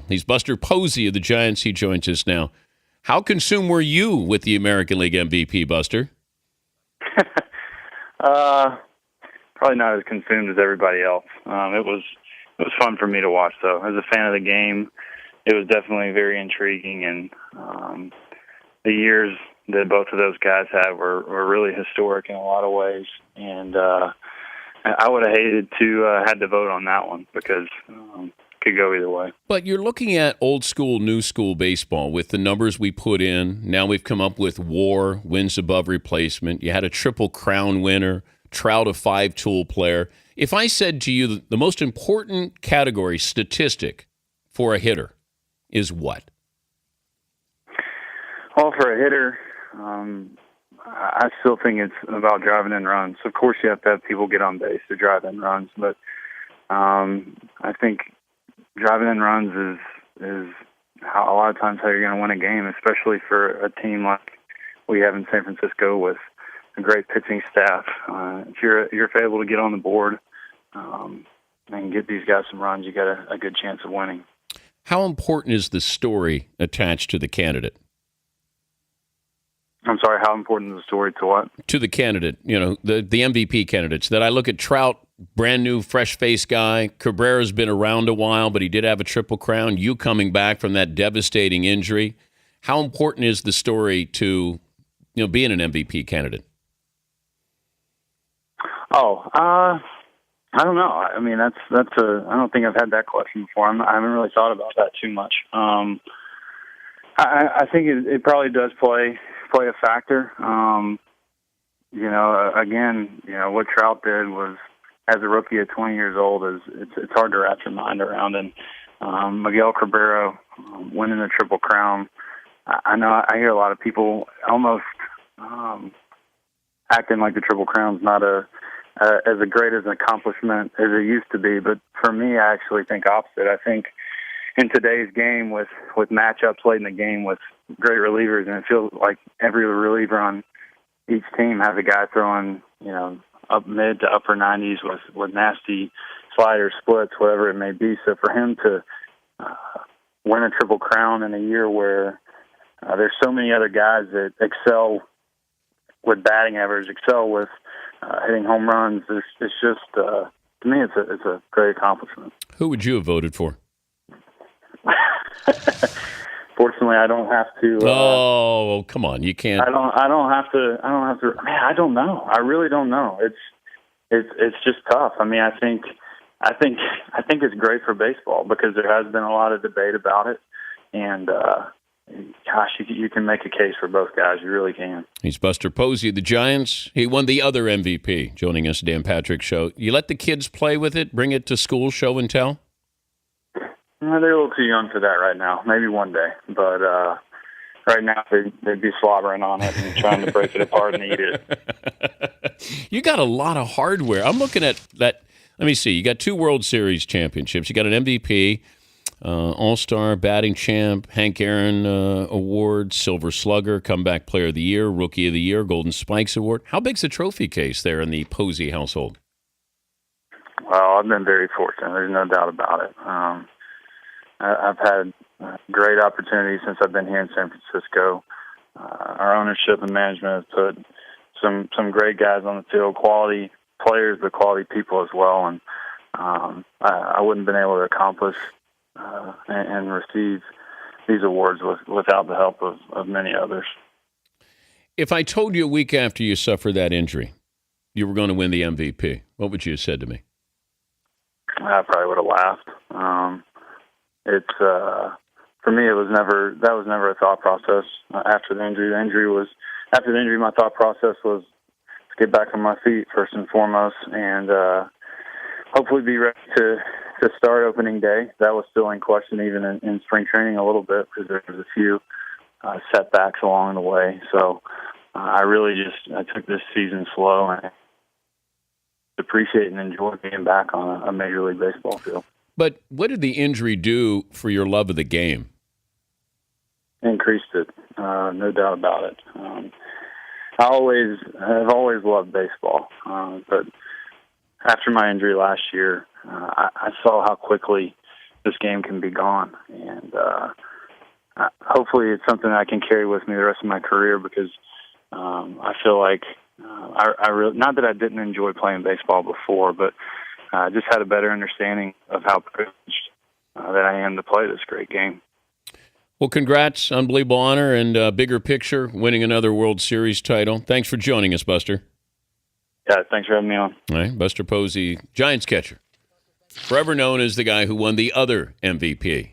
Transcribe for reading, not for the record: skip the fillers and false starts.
He's Buster Posey of the Giants. He joins us now. How consumed were you with the American League MVP, Buster? Probably not as consumed as everybody else. It was fun for me to watch, though. As a fan of the game, it was definitely very intriguing, and the years that both of those guys had were really historic in a lot of ways. And I would have hated to had to vote on that one because it could go either way. But you're looking at old school, new school baseball with the numbers we put in. Now we've come up with WAR, wins above replacement. You had a Triple Crown winner, Trout a 5-tool player. If I said to you the most important category statistic for a hitter is what? Well, for a hitter, I still think it's about driving in runs. Of course, you have to have people get on base to drive in runs, but I think driving in runs is how a lot of times how you're going to win a game, especially for a team like we have in San Francisco with a great pitching staff. If you're able to get on the board and get these guys some runs, you got a good chance of winning. How important is the story attached to the candidate? I'm sorry, how important is the story to what? To the candidate, the MVP candidates. That I look at Trout, brand new, fresh-faced guy. Cabrera's been around a while, but he did have a Triple Crown. You coming back from that devastating injury. How important is the story to being an MVP candidate? I don't know. I mean, I don't think I've had that question before. I haven't really thought about that too much. I think it probably does play a factor. What Trout did was, as a rookie at 20 years old, it's hard to wrap your mind around. And Miguel Cabrera winning the Triple Crown, I know I hear a lot of people almost acting like the Triple Crown's not as great as an accomplishment as it used to be. But for me, I actually think opposite. I think in today's game with matchups late in the game with great relievers, and it feels like every reliever on each team has a guy throwing, up mid to upper 90s with nasty sliders, splits, whatever it may be. So for him to win a Triple Crown in a year where there's so many other guys that excel with batting average, excel with hitting home runs, it's just, to me, it's a great accomplishment. Who would you have voted for? Fortunately, I don't have to. Come on, you can't. I don't have to. Man, I don't know. I really don't know. It's just tough. I mean, I think it's great for baseball because there has been a lot of debate about it, and gosh, you can make a case for both guys. You really can. He's Buster Posey of the Giants. He won the other MVP. Joining us, Dan Patrick Show. You let the kids play with it, bring it to school, show and tell. They're a little too young for that right now. Maybe one day, but right now they'd be slobbering on it and trying to break it apart and eat it. You got a lot of hardware. I'm looking at that. Let me see. You got 2 World Series championships. You got an MVP, All-Star, batting champ, Hank Aaron Award, Silver Slugger, Comeback Player of the Year, Rookie of the Year, Golden Spikes Award. How big's the trophy case there in the Posey household? Well, I've been very fortunate. There's no doubt about it. I've had great opportunities since I've been here in San Francisco. Our ownership and management has put some great guys on the field, quality players, but quality people as well. And I wouldn't have been able to accomplish and receive these awards without the help of many others. If I told you a week after you suffered that injury, you were going to win the MVP, what would you have said to me? I probably would have laughed. It's for me. That was never a thought process after the injury. After the injury, my thought process was to get back on my feet first and foremost, and hopefully be ready to start opening day. That was still in question even in spring training a little bit because there was a few setbacks along the way. So I took this season slow and appreciate and enjoy being back on a Major League Baseball field. But what did the injury do for your love of the game? Increased it, no doubt about it. I've always loved baseball, but after my injury last year, I saw how quickly this game can be gone. And hopefully it's something I can carry with me the rest of my career, because I feel like I really, not that I didn't enjoy playing baseball before, but I just had a better understanding of how privileged that I am to play this great game. Well, congrats, unbelievable honor, and bigger picture, winning another World Series title. Thanks for joining us, Buster. Yeah, thanks for having me on. All right, Buster Posey, Giants catcher, forever known as the guy who won the other MVP.